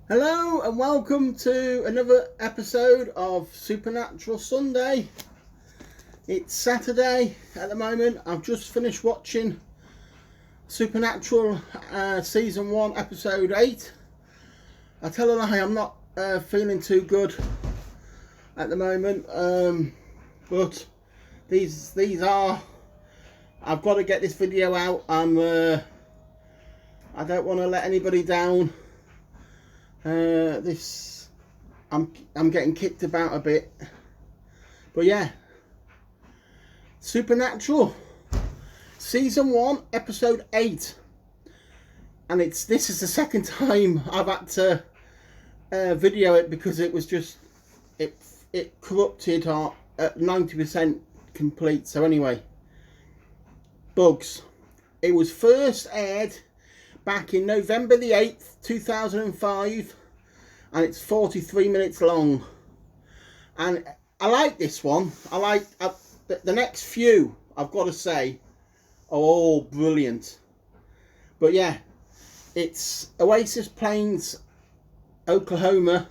Hello and welcome to another episode of Supernatural Sunday. It's Saturday at the moment. I've just finished watching Supernatural Season 1 Episode 8. I tell a lie, I'm not feeling too good at the moment, but these are, I've got to get this video out. I don't want to let anybody down. I'm getting kicked about a bit, but yeah, Supernatural Season 1 Episode 8, and this is the second time I've had to video it because it was just it corrupted at 90% complete. So anyway, Bugs. It was first aired back in November the 8th, 2005, and it's 43 minutes long. And I like this one. The next few, I've got to say, are all brilliant. But yeah, it's Oasis Plains, Oklahoma,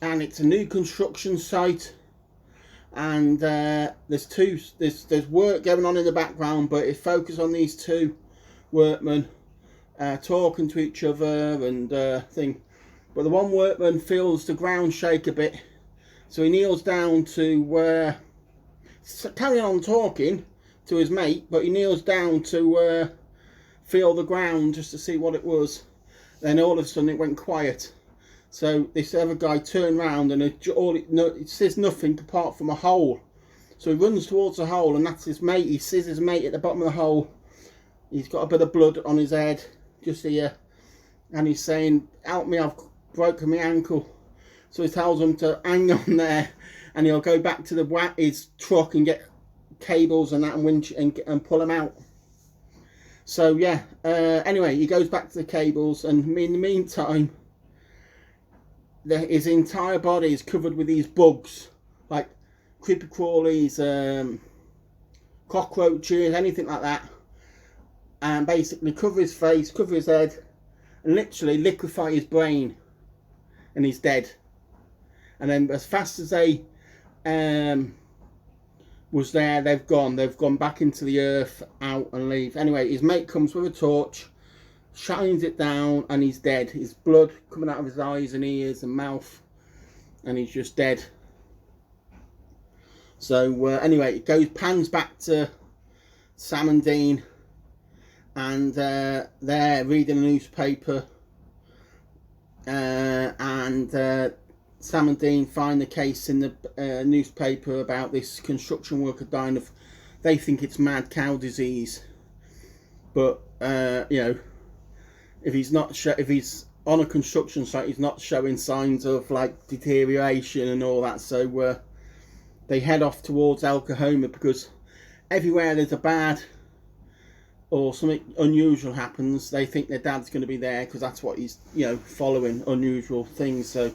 and it's a new construction site. And there's work going on in the background, but it focuses on these two workmen talking to each other and thing. But the one workman feels the ground shake a bit, so he kneels down to carry on talking to his mate, but he kneels down to feel the ground just to see what it was. Then all of a sudden it went quiet. So this other guy turned round and it says nothing apart from a hole. So he runs towards the hole, and that's his mate. He sees his mate at the bottom of the hole. He's got a bit of blood on his head, just here, and he's saying, "Help me, I've broken my ankle." So he tells him to hang on there, and he'll go back to his truck and get cables and that and winch and pull him out. So yeah, anyway, he goes back to the cables, and in the meantime, his entire body is covered with these bugs, like creepy crawlies, cockroaches, anything like that. And basically cover his face, cover his head, and literally liquefy his brain, and he's dead. And then as fast as they was there, they've gone back into the earth, out and leave. Anyway, his mate comes with a torch, shines it down, and he's dead. His blood coming out of his eyes and ears and mouth, and he's just dead. So anyway, it pans back to Sam and Dean, and they're reading a newspaper, and Sam and Dean find the case in the newspaper about this construction worker dying of, they think it's mad cow disease, but you know, if he's on a construction site, he's not showing signs of like deterioration and all that. So they head off towards Oklahoma, because everywhere there's a bad or something unusual happens, they think their dad's going to be there, because that's what he's, you know, following unusual things. So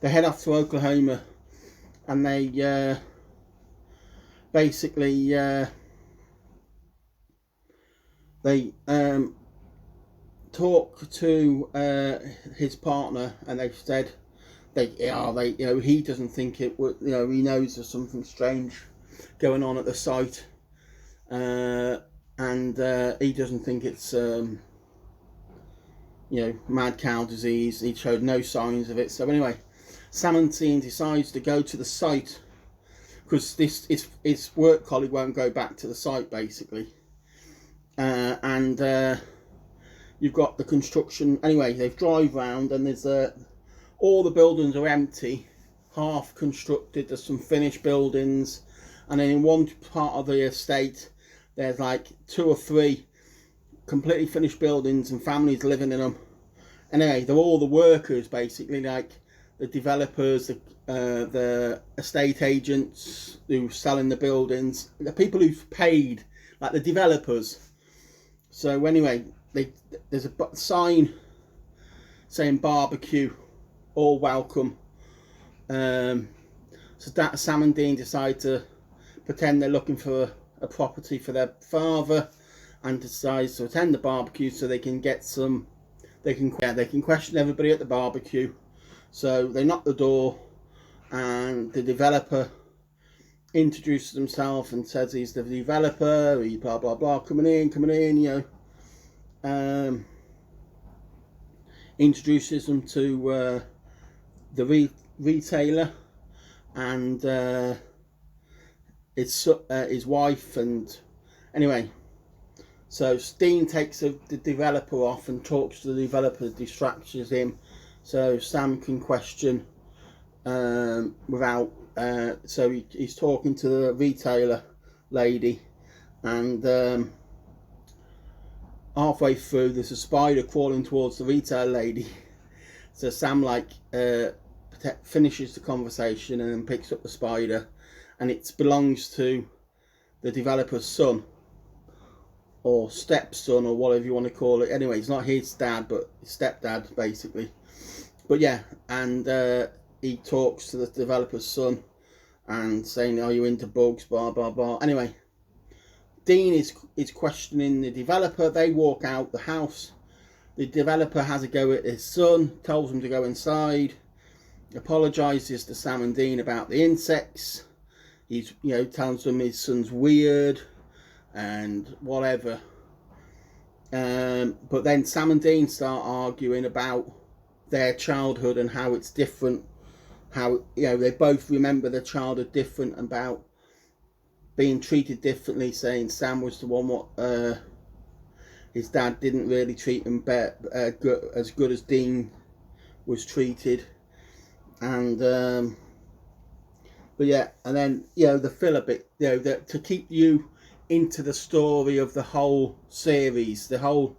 they head off to Oklahoma, and they basically talk to his partner, and they've said you know, he doesn't think it would, you know, he knows there's something strange going on at the site, and he doesn't think it's you know, mad cow disease. He showed no signs of it. So anyway, Sam and Dean decides to go to the site, because his work colleague won't go back to the site, basically, and you've got the construction. Anyway, they drive round, and there's all the buildings are empty, half constructed. There's some finished buildings, and then in one part of the estate there's like 2 or 3 completely finished buildings and families living in them. Anyway, they're all the workers, basically, like the developers, the estate agents who are selling the buildings, the people who've paid, like the developers. So anyway, there's a sign saying barbecue, all welcome. So that Sam and Dean decide to pretend they're looking for a property for their father, and decides to attend the barbecue so they can get some they can question everybody at the barbecue. So they knock the door, and the developer introduces himself and says he's the developer, he blah blah blah, coming in, you know. Introduces them to the retailer and his wife, and anyway, so Dean takes the developer off and talks to the developer, distracts him, so Sam can question without. So he's talking to the retailer lady, and halfway through there's a spider crawling towards the retailer lady. So Sam finishes the conversation and then picks up the spider, and it belongs to the developer's son or stepson or whatever you want to call it. Anyway, it's not his dad but his stepdad basically. But yeah, and he talks to the developer's son and saying, are you into bugs, blah blah blah. Anyway, Dean is questioning the developer. They walk out the house. The developer has a go at his son, tells him to go inside, apologises to Sam and Dean about the insects. He's, you know, tells them his son's weird and whatever. But then Sam and Dean start arguing about their childhood and how it's different. How, you know, they both remember their childhood different, about being treated differently, saying Sam was the one what his dad didn't really treat him as good as Dean was treated. And but yeah, and then, you know, the filler bit, you know, to keep you into the story of the whole series, the whole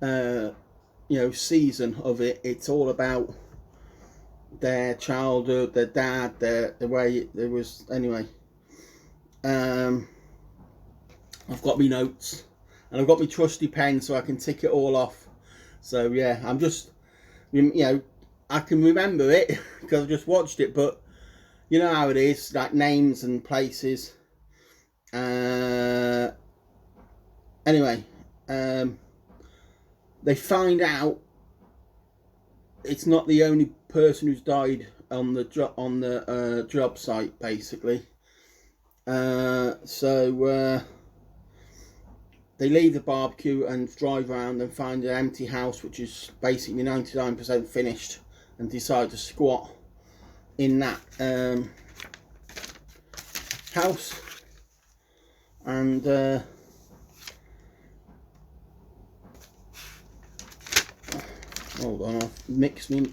you know, season of it. It's all about their childhood, their dad, the way there was. Anyway, I've got my notes and I've got my trusty pen so I can tick it all off. So yeah, I'm just, you know, I can remember it because I just watched it, but you know how it is, like names and places. Anyway, they find out it's not the only person who's died on the job site, basically. So they leave the barbecue and drive around and find an empty house, which is basically 99% finished, and decide to squat in that house. And hold on, I'll mix me.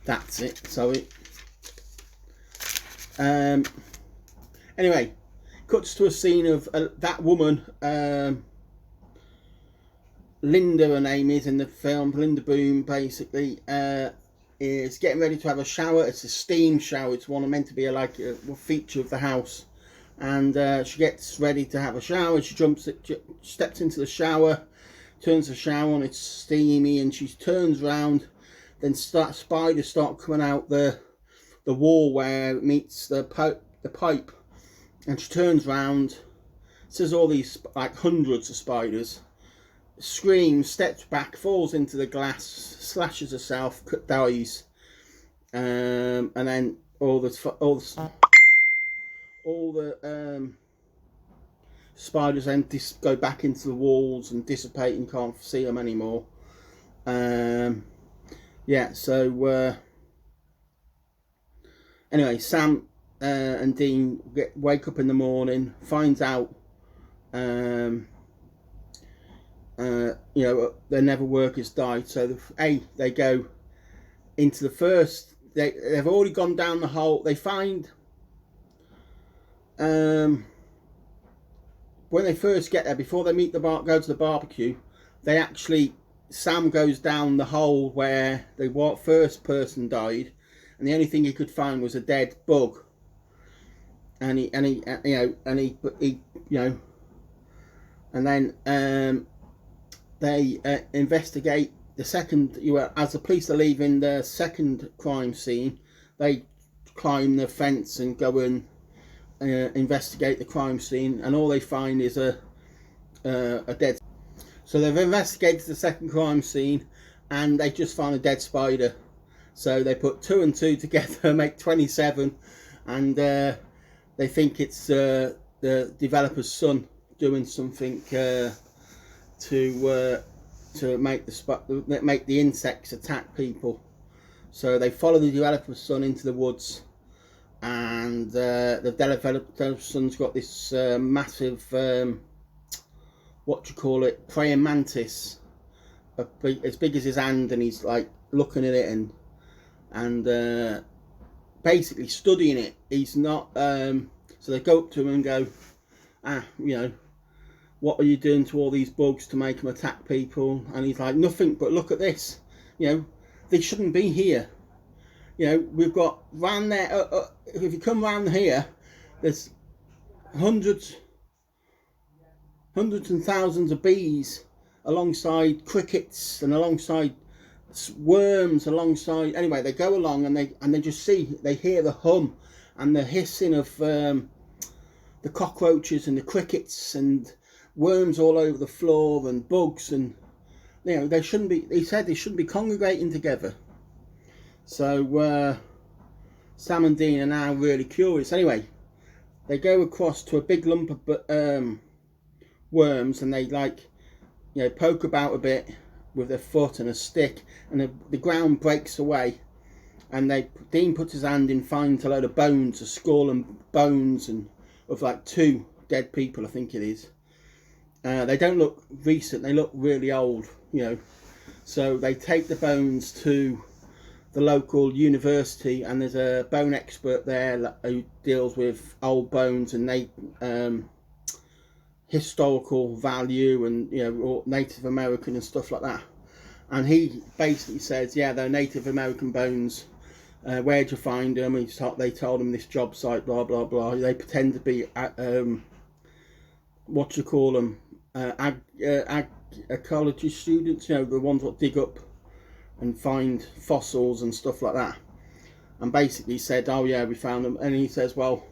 That's it. Sorry. Anyway, cuts to a scene of that woman, Linda, her name is in the film, Linda Boom, basically, is getting ready to have a shower. It's a steam shower. It's one meant to be like a feature of the house. And she gets ready to have a shower. She steps into the shower, turns the shower on, it's steamy, and she turns around. Then spiders start coming out the wall where it meets the pipe. And she turns round, sees all these, like hundreds of spiders, screams, steps back, falls into the glass, slashes herself, dies, and then all the spiders then go back into the walls and dissipate and can't see them anymore. Yeah, so anyway, Sam and Dean wake up in the morning, finds out you know, their nether workers died. So they go into the first, they've already gone down the hole. They find when they first get there, before they go to the barbecue, they actually, Sam goes down the hole where the first person died, and the only thing he could find was a dead bug. And he and then they investigate the second. As the police are leaving the second crime scene, they climb the fence and go and investigate the crime scene, and all they find is a a dead. So they've investigated the second crime scene, and they just found a dead spider. So they put 2 and 2 together, make 27, and they think it's the developer's son doing something to make the insects attack people. So they follow the developer's son into the woods, and the developer's son's got this massive praying mantis, as big as his hand, and he's like looking at it and basically studying it. He's not so they go up to him and go, what are you doing to all these bugs to make them attack people? And he's like, nothing, but look at this, they shouldn't be here. We've got round there, if you come round here, there's hundreds and thousands of bees alongside crickets and alongside worms, anyway, they go along and they just they hear the hum and the hissing of the cockroaches and the crickets and worms all over the floor and bugs, and they shouldn't be, he said they shouldn't be congregating together. So Sam and Dean are now really curious. Anyway, they go across to a big lump of worms, and they poke about a bit with their foot and a stick, and the ground breaks away, and Dean puts his hand in, finds a load of bones, a skull and bones, and of like 2 dead people, I think it is. They don't look recent, they look really old, so they take the bones to the local university, and there's a bone expert there who deals with old bones and historical value and or Native American and stuff like that. And he basically says, yeah, they're Native American bones. Where'd you find them? And they told him this job site, blah blah blah. They pretend to be ecology students, the ones that dig up and find fossils and stuff like that. And basically said, oh yeah, we found them. And he says, well,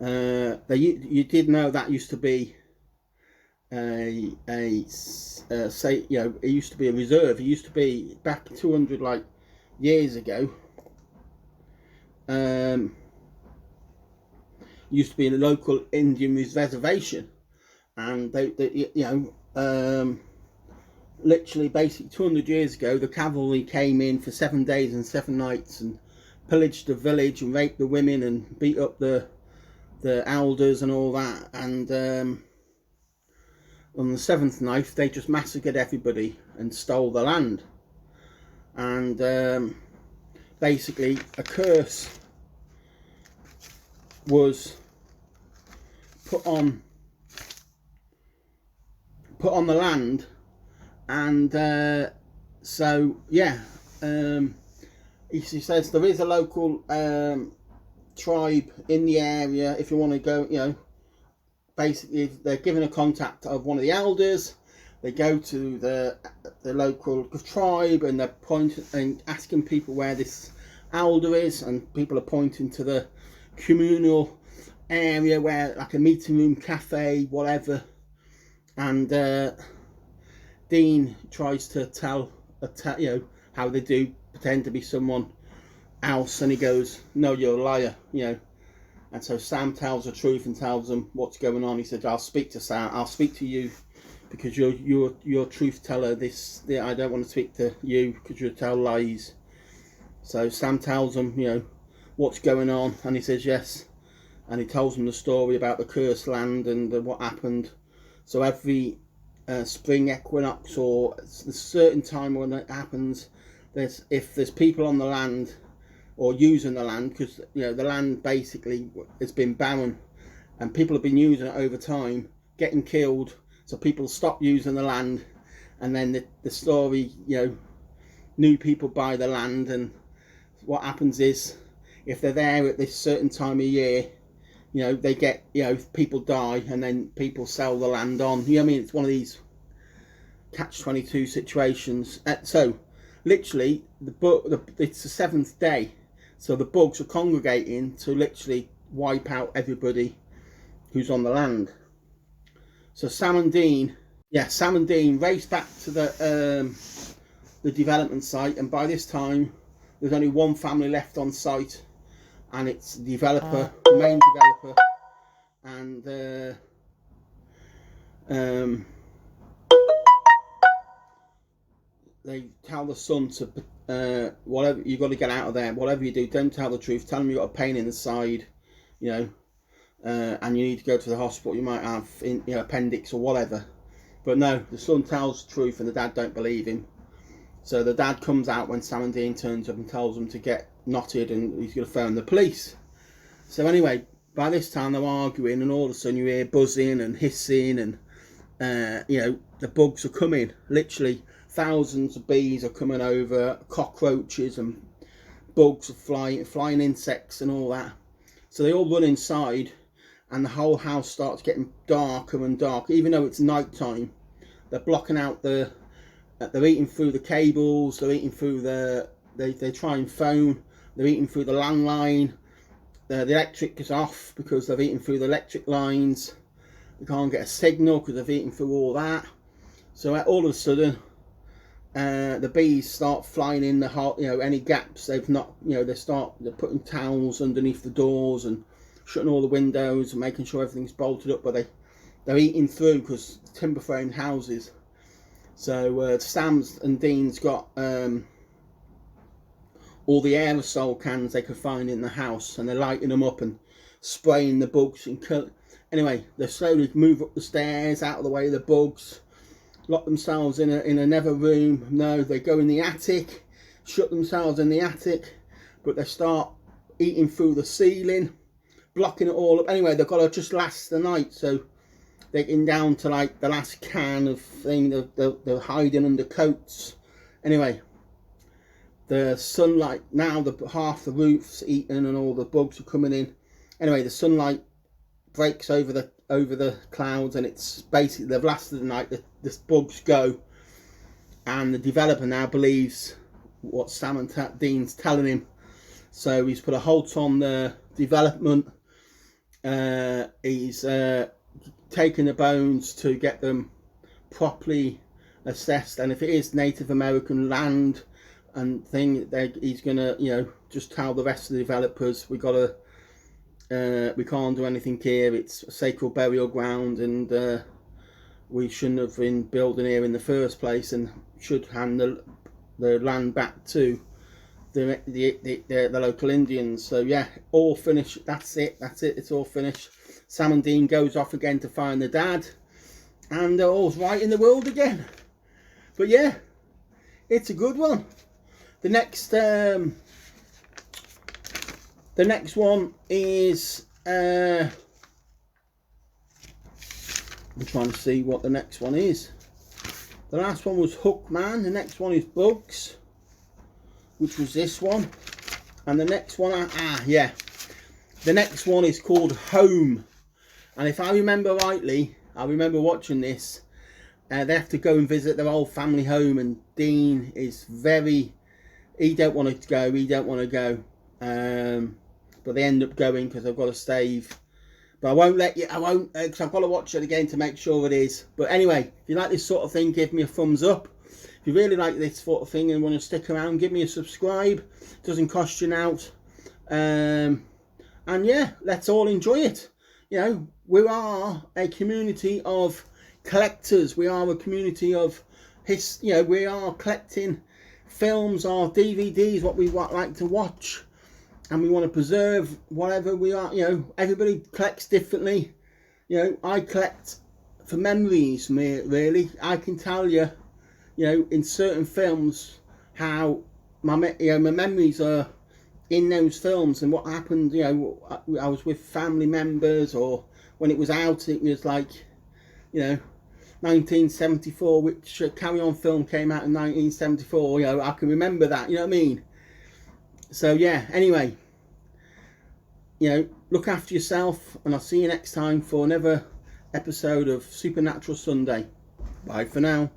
you did know that used to be it used to be a reserve. It used to be back 200 years ago. Used to be a local Indian reservation, and literally, basically 200 years ago, the cavalry came in for 7 days and 7 nights and pillaged the village and raped the women and beat up the elders and all that, and on the 7th night they just massacred everybody and stole the land. And basically a curse was put on the land, and so yeah, he says there is a local tribe in the area. If you want to go, basically they're given a contact of one of the elders. They go to the local tribe, and they're pointing and asking people where this elder is, and people are pointing to the communal area where, like a meeting room, cafe, whatever. And Dean tries to tell how they do pretend to be someone else, and he goes, no, you're a liar, And so Sam tells the truth and tells them what's going on. He said, I'll speak to Sam, I'll speak to you, because you're a truth teller. I don't want to speak to you because you tell lies. So Sam tells him, what's going on, and he says yes, and he tells him the story about the cursed land and what happened. So every spring equinox, or a certain time when it happens, if there's people on the land or using the land, because the land basically has been barren and people have been using it over time, getting killed, so people stop using the land, and then the story, new people buy the land, and what happens is, if they're there at this certain time of year, they get, people die, and then people sell the land on. It's one of these catch-22 situations. So literally it's the 7th day, so the bugs are congregating to literally wipe out everybody who's on the land. So Sam and Dean race back to the development site, and by this time there's only one family left on site, and it's the developer, the main developer, and they tell the son to whatever, you got to get out of there. Whatever you do, don't tell the truth. Tell them you got a pain in the side, you know, and you need to go to the hospital. You might have appendix or whatever. But no, the son tells the truth, and the dad don't believe him. So the dad comes out when Sam and Dean turns up and tells them to get knotted, and he's going to phone the police. So anyway, by this time they're arguing, and all of a sudden you hear buzzing and hissing, and the bugs are coming. Literally thousands of bees are coming over, cockroaches and bugs are flying insects and all that. So they all run inside, and the whole house starts getting darker and darker. Even though it's night time, they're blocking out they're eating through the cables, they're eating through they try and phone, they're eating through the landline, the electric is off because they've eaten through the electric lines, they can't get a signal because they've eaten through all that. So all of a sudden the bees start flying in the hole, any gaps they've not, they're putting towels underneath the doors and shutting all the windows and making sure everything's bolted up, but they're eating through because timber framed houses. So Sam's and Dean's got all the aerosol cans they could find in the house, and they're lighting them up and spraying the bugs and anyway, they slowly move up the stairs out of the way of the bugs, lock themselves in another room. No, they go in the attic, shut themselves in the attic, but they start eating through the ceiling, blocking it all up. Anyway, they've got to just last the night, so they're getting down to like the last can of thing. They're hiding under coats. Anyway, the sunlight, now half the roof's eaten and all the bugs are coming in. Anyway, the sunlight breaks over the clouds, and it's basically they've lasted the night. The bugs go, and the developer now believes what Sam and Dean's telling him. So he's put a halt on the development. He's taken the bones to get them properly assessed, and if it is Native American land and thing, he's gonna just tell the rest of the developers, we can't do anything here, it's a sacred burial ground, and we shouldn't have been building here in the first place, and should hand the land back to the local Indians. So yeah, all finished. That's it, it's all finished. Sam and Dean goes off again to find the dad, and all's right in the world again. But yeah, it's a good one. The next one is I'm trying to see what the next one is. The last one was Hookman. The next one is Bugs, which was this one, and the next one the next one is called Home. And if I remember rightly, I remember watching this, they have to go and visit their old family home, and Dean is he don't want to go, but they end up going because they've got to save. But I won't because I've got to watch it again to make sure it is. But anyway, if you like this sort of thing, give me a thumbs up. If you really like this sort of thing and want to stick around, give me a subscribe. It doesn't cost you nought. And yeah, let's all enjoy it. We are a community of collectors. We are a community of we are collecting films or DVDs, what we like to watch, and we want to preserve whatever we are. Everybody collects differently. I collect for memories, really. I can tell you, in certain films how my memories are in those films, and what happened. I was with family members, or when it was out, it was like 1974, which Carry On film came out in 1974. I can remember that. You know what I mean? So yeah. Anyway, look after yourself, and I'll see you next time for another episode of Supernatural Sunday. Bye for now.